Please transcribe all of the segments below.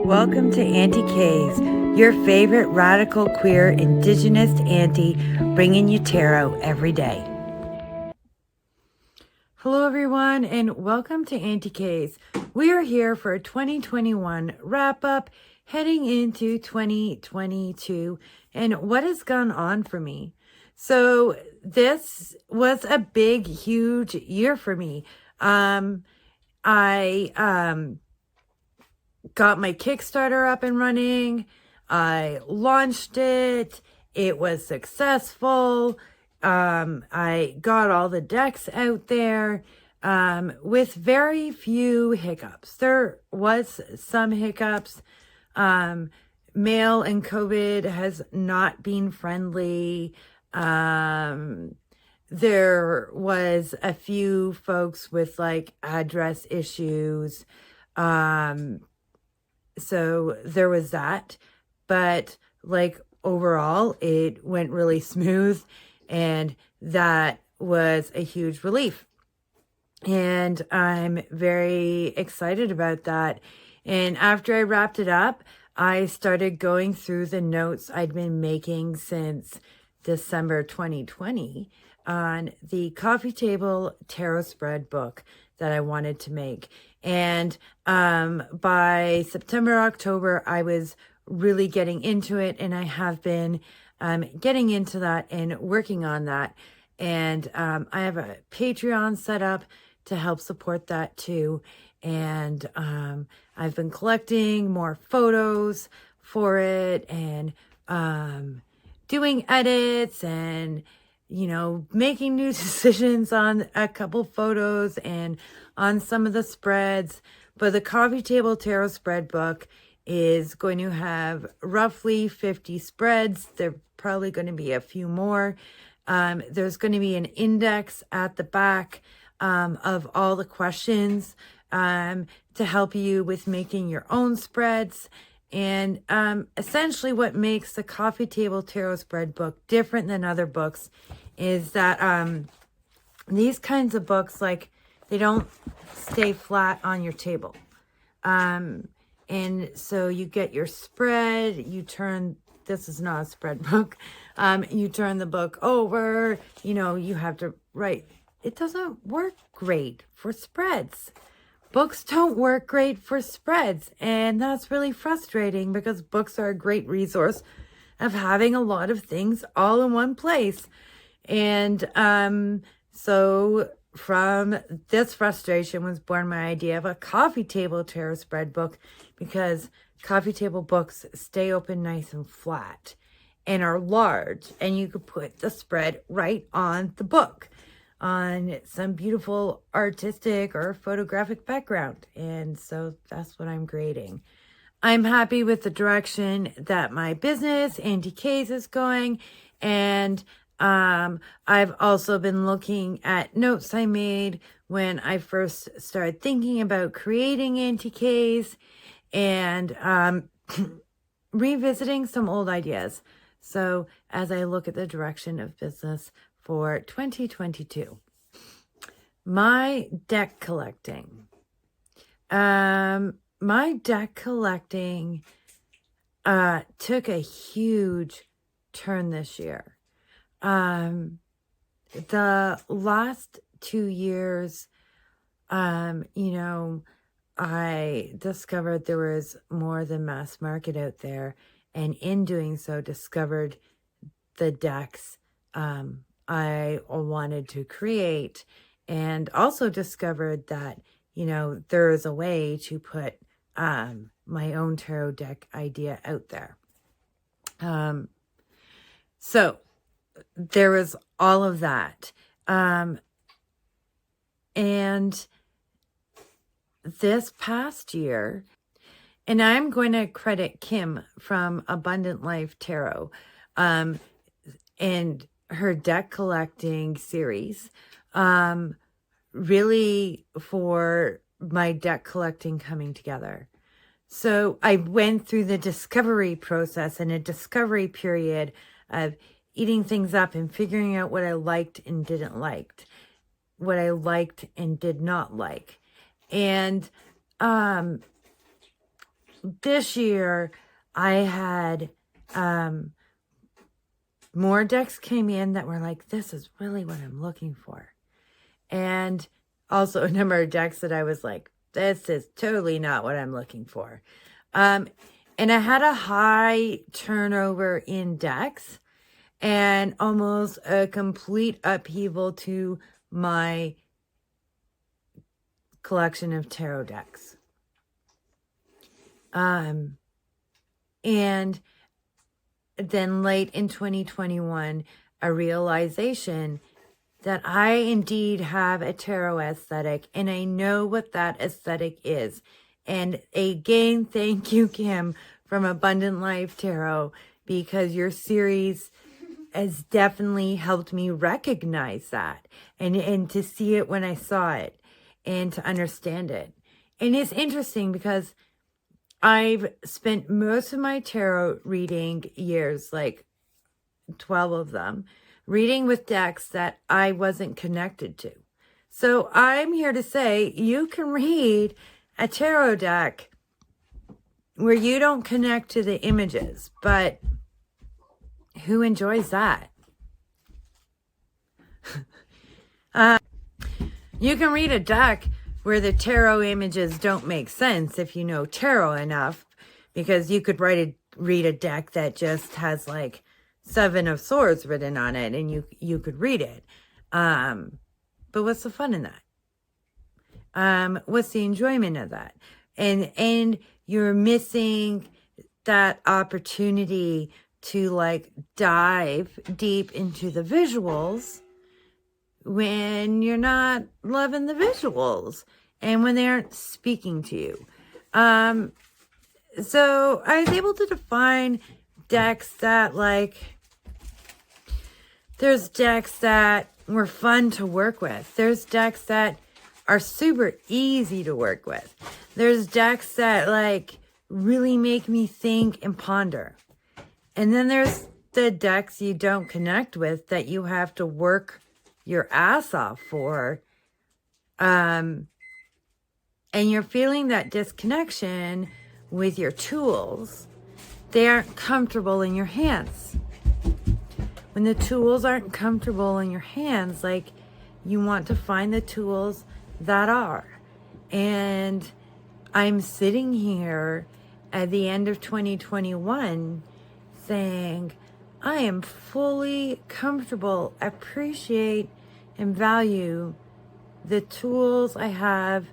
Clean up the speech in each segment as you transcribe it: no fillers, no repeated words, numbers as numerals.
Welcome to Auntie K's, your favorite radical queer indigenous auntie, bringing you tarot every day. Hello everyone and welcome to Auntie K's. We are here for a 2021 wrap-up heading into 2022 and what has gone on for me. So this was a big, huge year for me. I got my Kickstarter up and running. I launched it. It was successful. I got all the decks out there with very few hiccups. There was some hiccups. Mail and COVID has not been friendly. There was a few folks with like address issues. So there was that, but like overall it went really smooth and that was a huge relief. And I'm very excited about that. And after I wrapped it up, I started going through the notes I'd been making since December 2020 on the coffee table tarot spread book that I wanted to make. And by September, October, I was really getting into it, and I have been getting into that and working on that. And I have a Patreon set up to help support that too. And I've been collecting more photos for it and doing edits and, you know, making new decisions on a couple photos and on some of the spreads. But the coffee table tarot spread book is going to have roughly 50 spreads. There are probably going to be a few more. There's going to be an index at the back of all the questions to help you with making your own spreads. And essentially what makes the coffee table tarot spread book different than other books is that these kinds of books, like, they don't stay flat on your table. And so you get your spread, you turn, this is not a spread book, you turn the book over, you know, you have to write. It doesn't work great for spreads. Books don't work great for spreads, and that's really frustrating because books are a great resource of having a lot of things all in one place. And so from this frustration was born my idea of a coffee table tarot spread book, because coffee table books stay open nice and flat and are large, and you could put the spread right on the book on some beautiful artistic or photographic background. And so that's what I'm creating. I'm happy with the direction that my business, Auntie K's, is going. And I've also been looking at notes I made when I first started thinking about creating Auntie K's and revisiting some old ideas. So as I look at the direction of business for 2022, my deck collecting. My deck collecting took a huge turn this year. The last 2 years, you know, I discovered there was more than mass market out there, and in doing so, discovered the decks I wanted to create, and also discovered that, you know, there is a way to put my own tarot deck idea out there. So there was all of that. And this past year, and I'm going to credit Kim from Abundant Life Tarot and her deck collecting series, really for my deck collecting coming together. So I went through the discovery process and a discovery period of eating things up and figuring out what I liked and didn't like, what I liked and did not like. And this year I had more decks came in that were like, this is really what I'm looking for. And also a number of decks that I was like, this is totally not what I'm looking for. And I had a high turnover in decks and almost a complete upheaval to my collection of tarot decks. And then late in 2021, a realization that I indeed have a tarot aesthetic, and I know what that aesthetic is. And again, thank you, Kim, from Abundant Life Tarot, because your series has definitely helped me recognize that and to see it when I saw it and to understand it. And it's interesting because I've spent most of my tarot reading years, like 12 of them, reading with decks that I wasn't connected to. So I'm here to say you can read a tarot deck where you don't connect to the images, but who enjoys that? You can read a deck where the tarot images don't make sense if you know tarot enough, because you could read a deck that just has like 7 of Swords written on it, and you could read it. But what's the fun in that? What's the enjoyment of that? And you're missing that opportunity to like dive deep into the visuals when you're not loving the visuals and when they aren't speaking to you. So I was able to define decks that like, there's decks that were fun to work with. There's decks that are super easy to work with. There's decks that like really make me think and ponder. And then there's the decks you don't connect with that you have to work your ass off for. And you're feeling that disconnection with your tools. They aren't comfortable in your hands. When the tools aren't comfortable in your hands, like, you want to find the tools that are. And I'm sitting here at the end of 2021 saying, I am fully comfortable, appreciate, and value the tools I have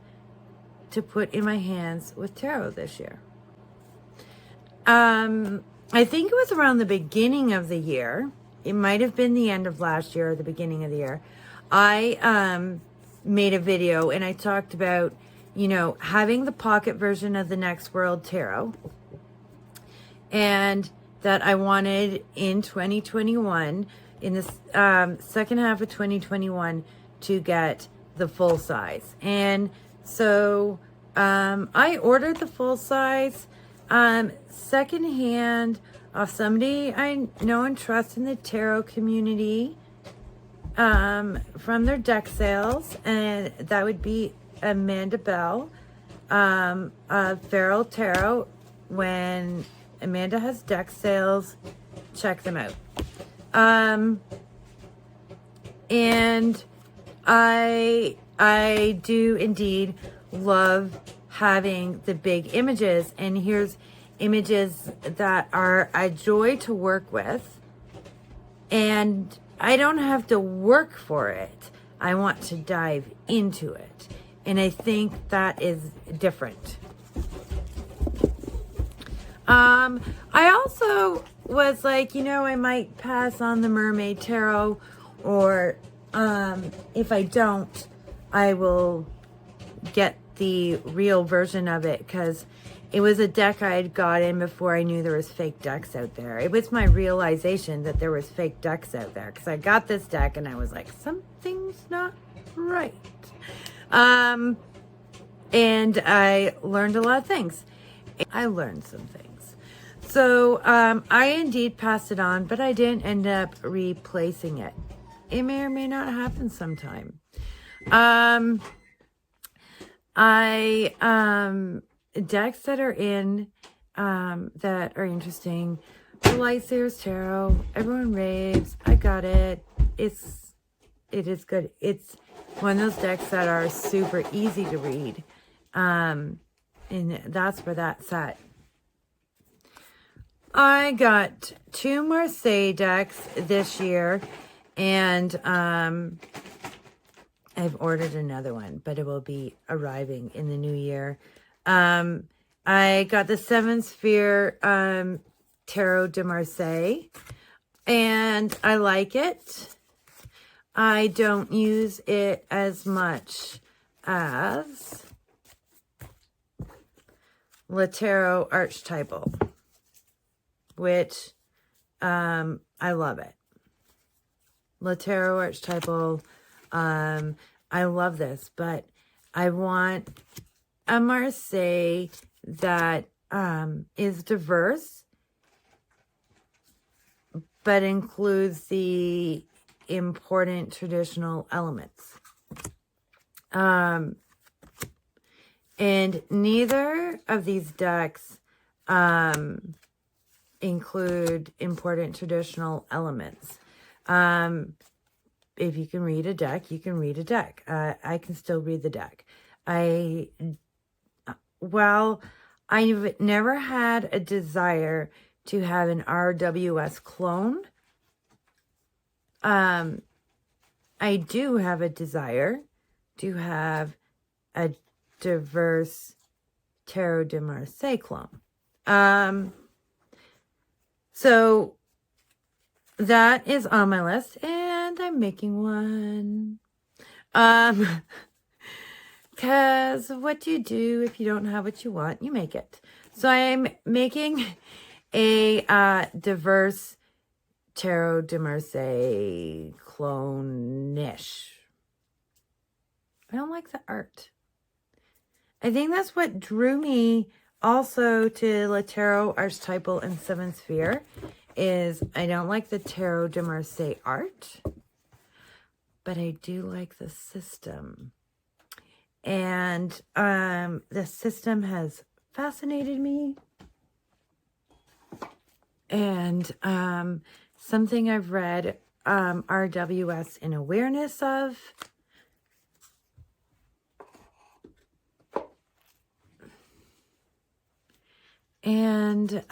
to put in my hands with tarot this year. I think it was around the beginning of the year. It might have been the end of last year or the beginning of the year. I made a video and I talked about, you know, having the pocket version of the Next World Tarot, and that I wanted in 2021, in the second half of 2021, to get the full size. And so I ordered the full size secondhand off somebody I know and trust in the tarot community, from their deck sales, and that would be Amanda Bell of Ferrel Tarot. When Amanda has deck sales, check them out. And I do indeed love having the big images, and here's images that are a joy to work with, and I don't have to work for it. I want to dive into it, and I think that is different. I also was like, you know, I might pass on the Mermaid Tarot, or if I don't, I will get the real version of it, because it was a deck I had got in before I knew there was fake decks out there. It was my realization that there was fake decks out there, because I got this deck and I was like, something's not right. And I learned a lot of things. I learned some things. So I indeed passed it on, but I didn't end up replacing it. It may or may not happen sometime. I decks that are in, that are interesting. The Lightseers Tarot, everyone raves. I got it. It is good. It's one of those decks that are super easy to read. And that's for that set. I got 2 Marseille decks this year, and I've ordered another one, but it will be arriving in the new year. I got the 7 Sphere Tarot de Marseille, and I like it. I don't use it as much as Le Tarot Archetypal, which I love it. Le Tarot Archetypal, I love this, but I want a Marseille that is diverse, but includes the important traditional elements. And neither of these decks include important traditional elements. If you can read a deck, you can read a deck. I can still read the deck. Well, I've never had a desire to have an RWS clone. I do have a desire to have a diverse Tarot de Marseille clone. So that is on my list, and I'm making one. Because what do you do if you don't have what you want? You make it. So I'm making a diverse Tarot de Marseille clone-ish. I don't like the art. I think that's what drew me also to Le Tarot Archetypal and 7 Sphere, is I don't like the Tarot de Marseille art, but I do like the system. And the system has fascinated me. And something I've read RWS in awareness of. And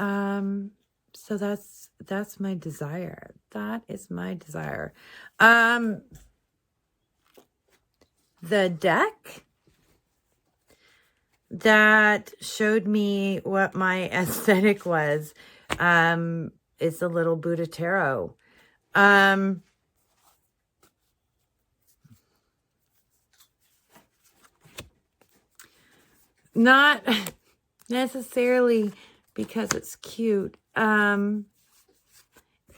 so that's my desire. That is my desire. The deck that showed me what my aesthetic was is the Little Buddha Tarot. Not necessarily because it's cute.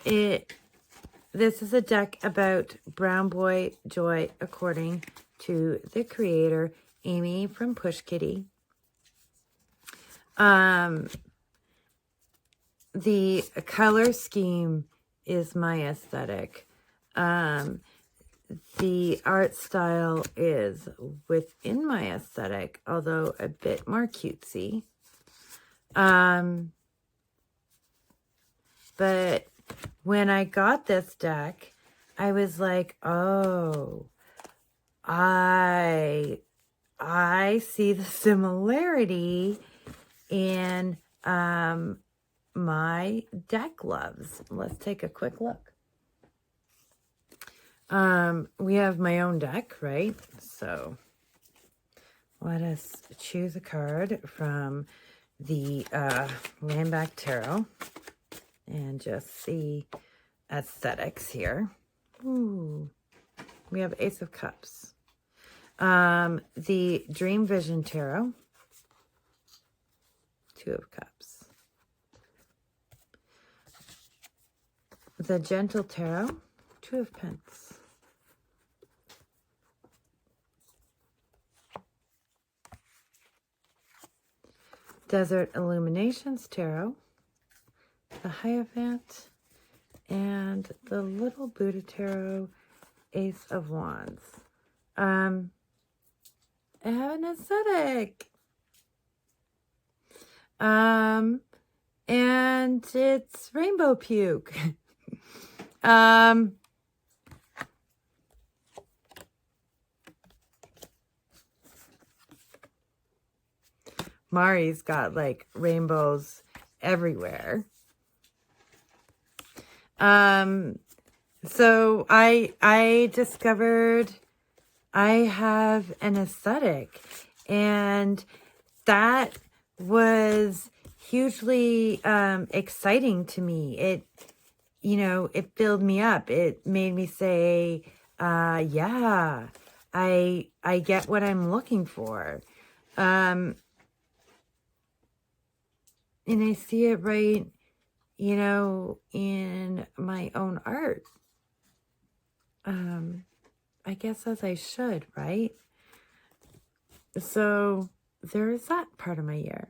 This is a deck about Brown Boy Joy, according to the creator, Amiee from Push Kitty. The color scheme is my aesthetic. The art style is within my aesthetic, although a bit more cutesy. But when I got this deck, I was like, oh, I see the similarity in my deck loves. Let's take a quick look. We have my own deck, right? So let us choose a card from the Landback Tarot and just see aesthetics here. Ooh, we have Ace of Cups. The Dream Vision Tarot, 2 of Cups. The Gentle Tarot, 2 of Pence. Desert Illuminations Tarot, the Hierophant, and the Little Buddha Tarot, Ace of Wands. I have an aesthetic. And it's rainbow puke. Mari's got like rainbows everywhere. So I discovered I have an aesthetic, and that was hugely exciting to me. It, you know, it filled me up. It made me say, yeah, I get what I'm looking for. And I see it right, you know, in my own art. I guess as I should, right? So there's that part of my year.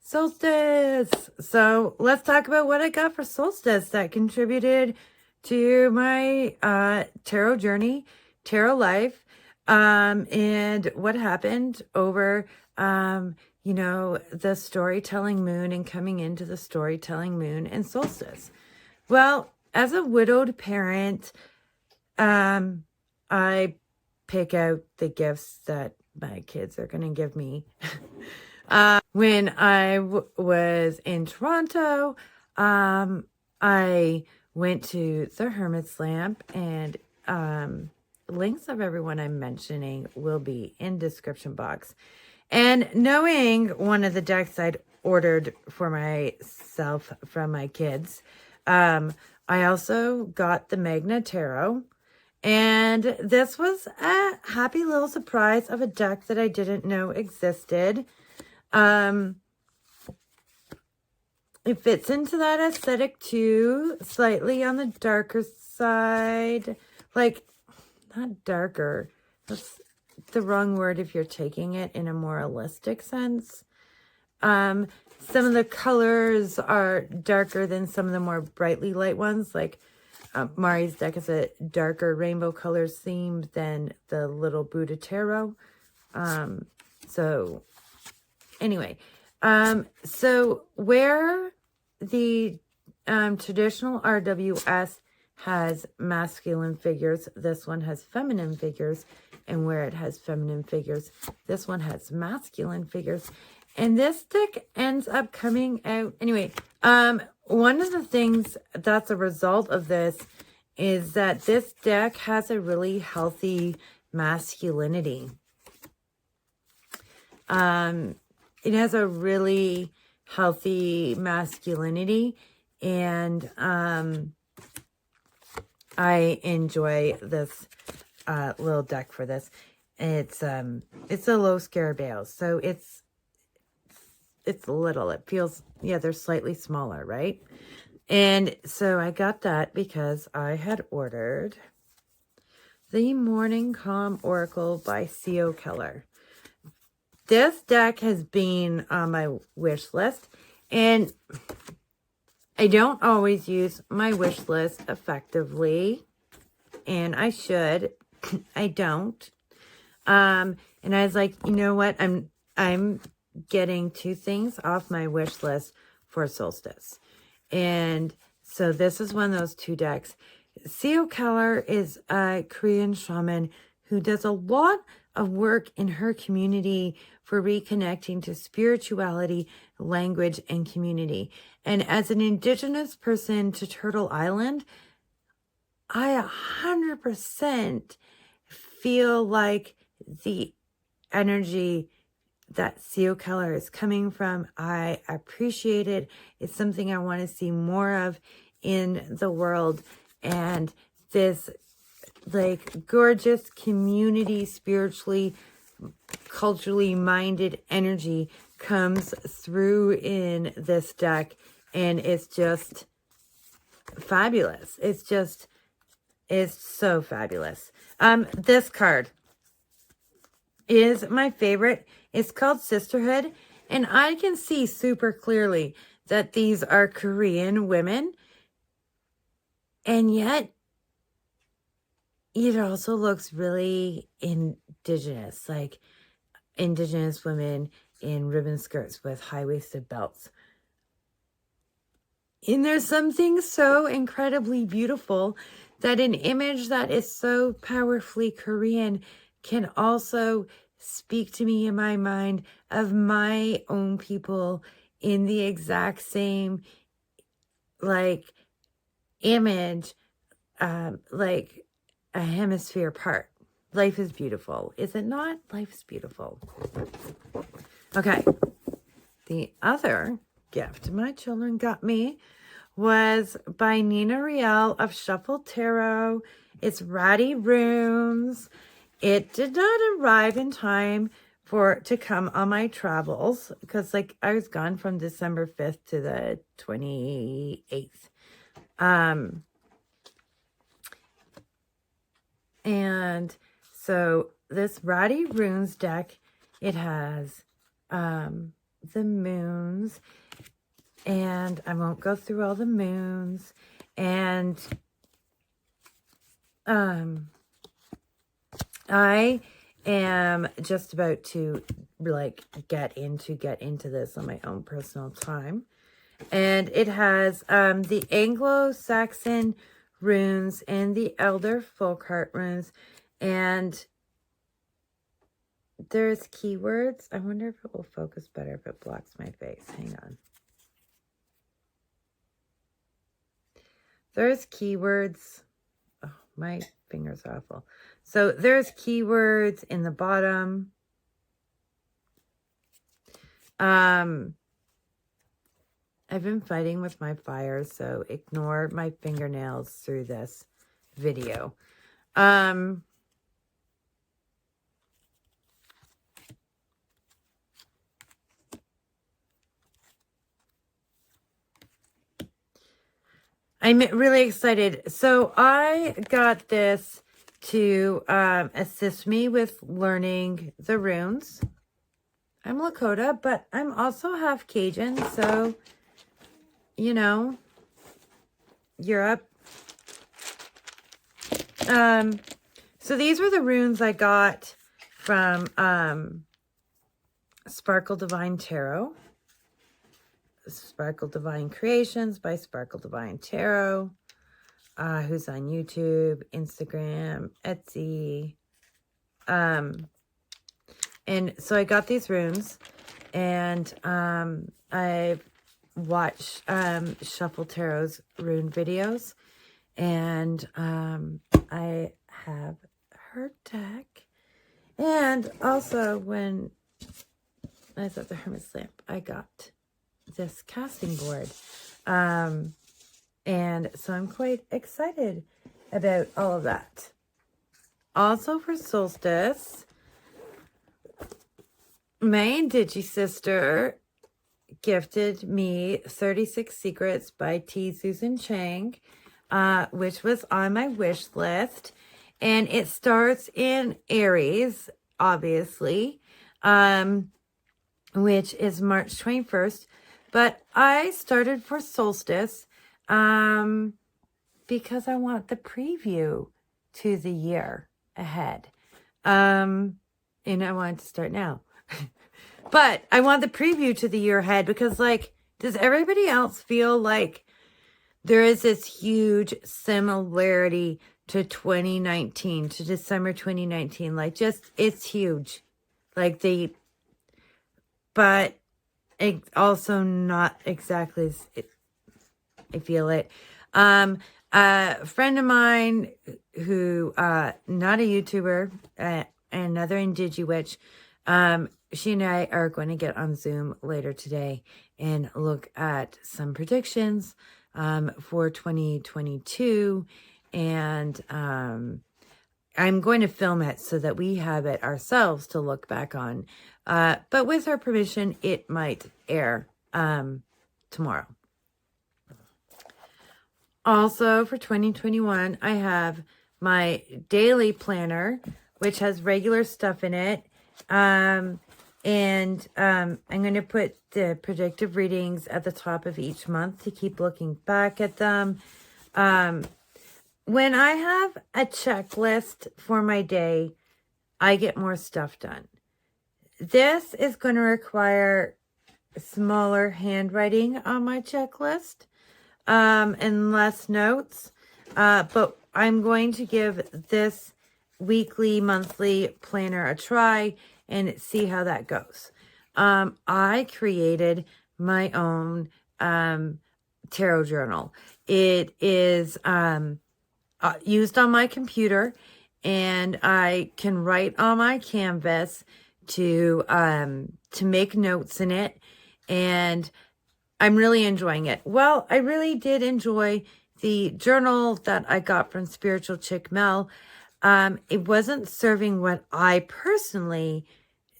Solstice. So let's talk about what I got for Solstice that contributed to my tarot journey, tarot life, and what happened over, you know, the storytelling moon and coming into the storytelling moon and solstice. Well, as a widowed parent, I pick out the gifts that my kids are going to give me. When I was in Toronto, I went to the Hermits Lamp, and links of everyone I'm mentioning will be in description box. And knowing one of the decks I'd ordered for myself from my kids, I also got the Magna Tarot. And this was a happy little surprise of a deck that I didn't know existed. It fits into that aesthetic too, slightly on the darker side. Like, not darker. That's the wrong word if you're taking it in a moralistic sense. Some of the colors are darker than some of the more brightly light ones. Like, Mari's deck is a darker rainbow colors theme than the little Buddha Tarot. So anyway, so where the traditional RWS has masculine figures, this one has feminine figures. And where it has feminine figures, this one has masculine figures. And this deck ends up coming out. Anyway, one of the things that's a result of this is that this deck has a really healthy masculinity. It has a really healthy masculinity, and I enjoy this little deck for this. It's a low scare bale, so it's little. It feels, yeah, they're slightly smaller, right? And so I got that because I had ordered the Morning Calm Oracle by C.O. Keller. This deck has been on my wish list, and I don't always use my wish list effectively, and I should. I don't. And I was like, you know what? I'm getting two things off my wish list for Solstice. And so this is one of those two decks. C.O. Keller is a Korean shaman who does a lot of work in her community for reconnecting to spirituality, language, and community. And as an indigenous person to Turtle Island, I 100% feel like the energy that C.O. Keller is coming from, I appreciate it. It's something I want to see more of in the world. And this like gorgeous community, spiritually, culturally minded energy comes through in this deck, and it's just fabulous. It's so fabulous. This card is my favorite. It's called Sisterhood, and I can see super clearly that these are Korean women, and yet it also looks really indigenous, like indigenous women in ribbon skirts with high-waisted belts. And there's something so incredibly beautiful that an image that is so powerfully Korean can also speak to me in my mind of my own people in the exact same, like, image, like a hemisphere apart. Life is beautiful. Is it not? Life is beautiful. Okay. The other gift my children got me was by Nina Riel of Shuffle Tarot. It's Rattie Runes. It did not arrive in time to come on my travels because, like, I was gone from December 5th to the 28th. And so this Rattie Runes deck, it has the moons, and I won't go through all the moons, and I am just about to like get into this on my own personal time. And it has the Anglo-Saxon runes and the Elder Folkheart runes, and there's keywords. I wonder if it will focus better if it blocks my face. Hang on. There's keywords. Oh, my fingers are awful. So there's keywords in the bottom. I've been fighting with my fire, so ignore my fingernails through this video. I'm really excited. So I got this to assist me with learning the runes. I'm Lakota, but I'm also half Cajun, so, you know, Europe. So these were the runes I got from Sparkle Divine Tarot. Sparkle Divine Creations by Sparkle Divine Tarot, who's on YouTube, Instagram, Etsy. And so I got these runes, and I've watched Shuffle Tarot's rune videos, and I have her deck. And also when I was at the Hermits Lamp, I got this casting board. And so I'm quite excited about all of that. Also for Solstice, my Digi sister gifted me 36 Secrets by T. Susan Chang, which was on my wish list. And it starts in Aries, obviously, which is March 21st. But I started for Solstice because I want the preview to the year ahead. And I wanted to start now. But I want the preview to the year ahead because, like, does everybody else feel like there is this huge similarity to 2019, to December 2019? Like, just, it's huge. Like, but it also not exactly, I feel it. A friend of mine who, not a YouTuber, another Indigi Witch, she and I are going to get on Zoom later today and look at some predictions for 2022. And I'm going to film it so that we have it ourselves to look back on. But with her permission, it might air tomorrow. Also, for 2021, I have my daily planner, which has regular stuff in it. And I'm going to put the predictive readings at the top of each month to keep looking back at them. When I have a checklist for my day, I get more stuff done. This is going to require smaller handwriting on my checklist and less notes. But I'm going to give this weekly, monthly planner a try and see how that goes. I created my own tarot journal. It is used on my computer, and I can write on my canvas to make notes in it, and I'm really enjoying it. Well, I really did enjoy the journal that I got from Spiritual Chick Mel. It wasn't serving what I personally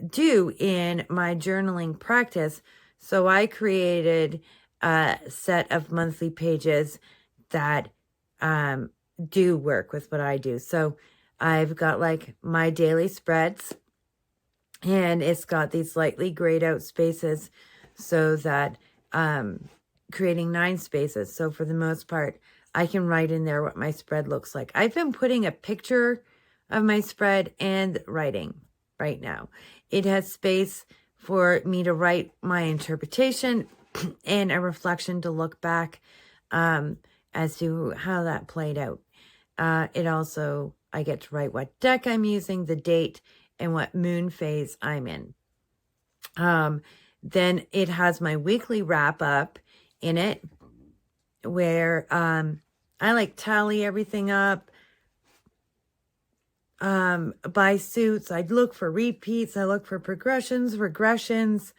do in my journaling practice, so I created a set of monthly pages that do work with what I do. So I've got like my daily spreads, and it's got these lightly grayed out spaces so that creating 9 spaces. So for the most part, I can write in there what my spread looks like. I've been putting a picture of my spread and writing right now. It has space for me to write my interpretation and a reflection to look back as to how that played out. It also, I get to write what deck I'm using, the date, and what moon phase I'm in. Then it has my weekly wrap up in it, where I like tally everything up by suits. I look for repeats. I look for progressions, regressions,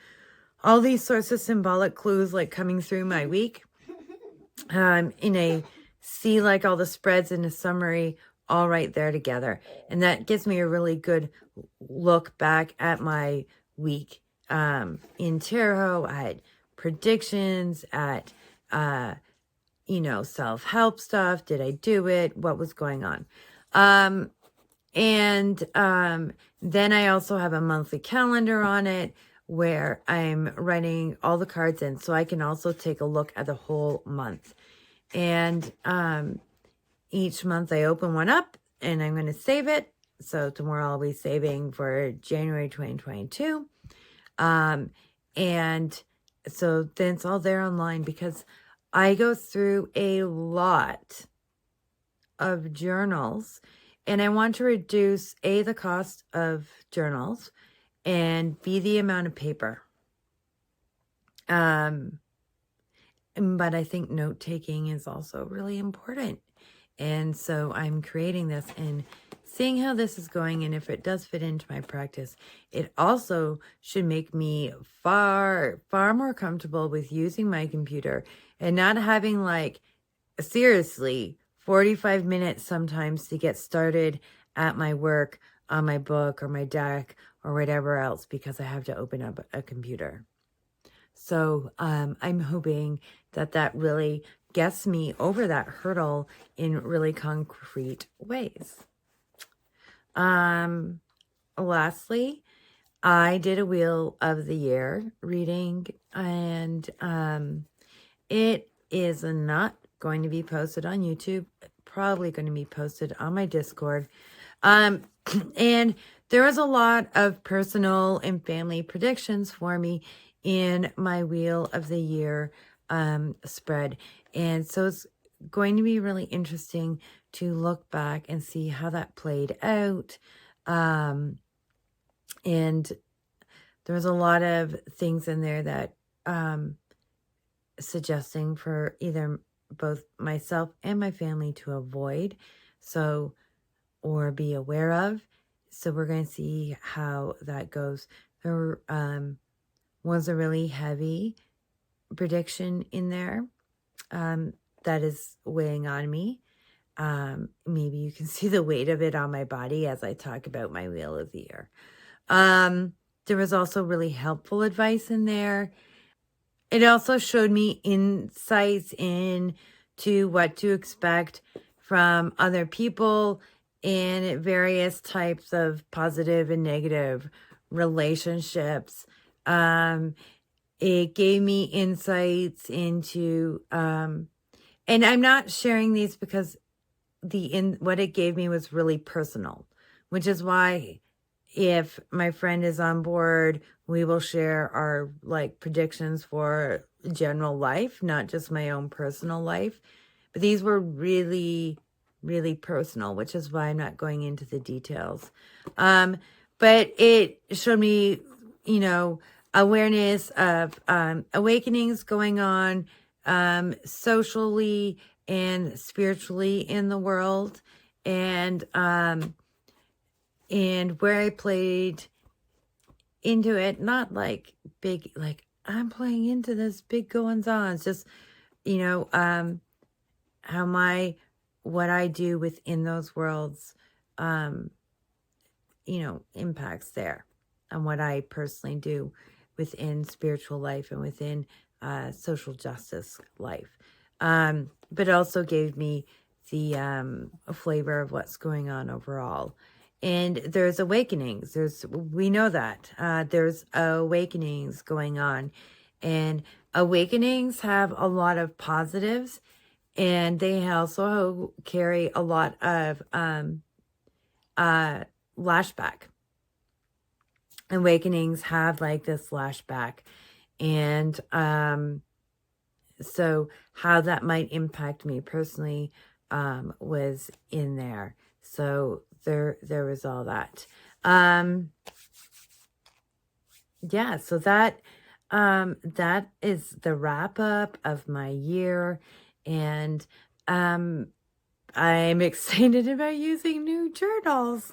all these sorts of symbolic clues like coming through my week. See like all the spreads in a summary all right there together. And that gives me a really good look back at my week in tarot, at predictions, at self-help stuff. Did I do it? What was going on? Then I also have a monthly calendar on it where I'm writing all the cards in, so I can also take a look at the whole month. And each month I open one up and I'm going to save it. So tomorrow I'll be saving for January 2022. And so then it's all there online, because I go through a lot of journals, and I want to reduce the cost of journals, and the amount of paper. But I think note-taking is also really important. And so I'm creating this and seeing how this is going, and if it does fit into my practice. It also should make me far, far more comfortable with using my computer and not having, like, seriously, 45 minutes sometimes to get started at my work, on my book or my deck or whatever else, because I have to open up a computer. So I'm hoping that really gets me over that hurdle in really concrete ways. Lastly, I did a Wheel of the Year reading, and it is not going to be posted on YouTube, probably going to be posted on my Discord. And there was a lot of personal and family predictions for me in my Wheel of the Year spread. And so it's going to be really interesting to look back and see how that played out. And there was a lot of things in there that suggesting for either both myself and my family to avoid, or be aware of. So we're going to see how that goes. There was a really heavy prediction in there that is weighing on me. Maybe you can see the weight of it on my body as I talk about my Wheel of the Year. There was also really helpful advice in there. It also showed me insights into what to expect from other people in various types of positive and negative relationships. It gave me insights into, and I'm not sharing these because what it gave me was really personal, which is why if my friend is on board, we will share our like predictions for general life, not just my own personal life. But these were really, really personal, which is why I'm not going into the details. But it showed me, you know, awareness of awakenings going on socially and spiritually in the world. And where I played into it, not like big, like I'm playing into this big goings on. It's just, you know, how what I do within those worlds, you know, impacts there on what I personally do within spiritual life and within social justice life. But also gave me the flavor of what's going on overall. And there's awakenings. We know that. There's awakenings going on. And awakenings have a lot of positives. And they also carry a lot of lashback. Awakenings have like this lashback. And so how that might impact me personally was in there. So there was all that. Yeah, so that is the wrap up of my year. And I'm excited about using new journals.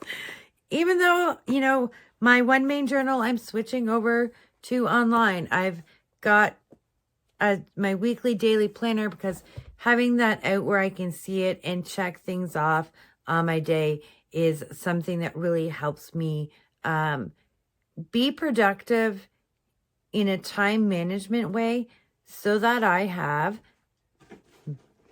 Even though, you know, my one main journal, I'm switching over to online. I've got my weekly daily planner, because having that out where I can see it and check things off on my day is something that really helps me be productive in a time management way, so that I have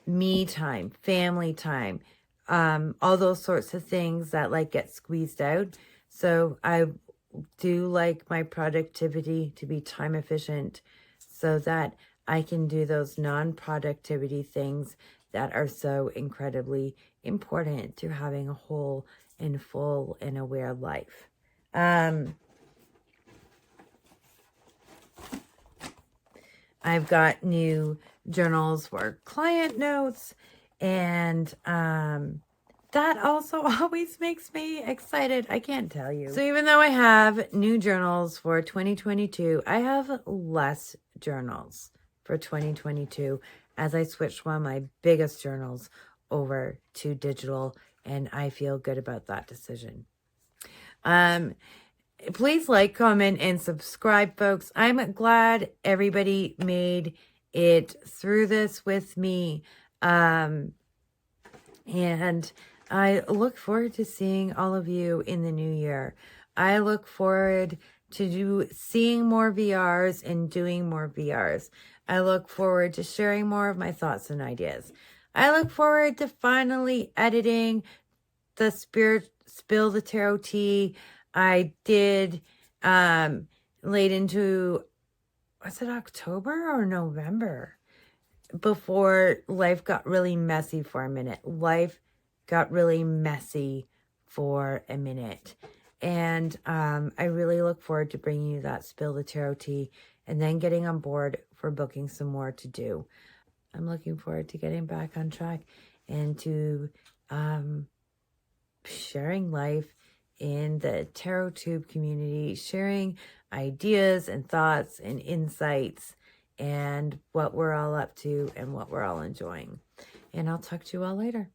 me time, family time, all those sorts of things that like get squeezed out. So I do like my productivity to be time efficient, so that I can do those non-productivity things that are so incredibly important to having a whole and full and aware life. I've got new journals for client notes, and that also always makes me excited. I can't tell you. So even though I have new journals for 2022, I have less journals for 2022 as I switched one of my biggest journals over to digital, and I feel good about that decision. Please like, comment, and subscribe, folks. I'm glad everybody made it through this with me. And I look forward to seeing all of you in the new year. I look forward to seeing more VRs and doing more VRs. I look forward to sharing more of my thoughts and ideas. I look forward to finally editing the Spill the Tarot tea. I did late into, was it October or November? Before life got really messy for a minute. Life got really messy for a minute. And I really look forward to bringing you that Spill the Tarot tea, and then getting on board for booking some more to do. I'm looking forward to getting back on track and to sharing life in the Tarot Tube community, sharing ideas and thoughts and insights and what we're all up to and what we're all enjoying. And I'll talk to you all later.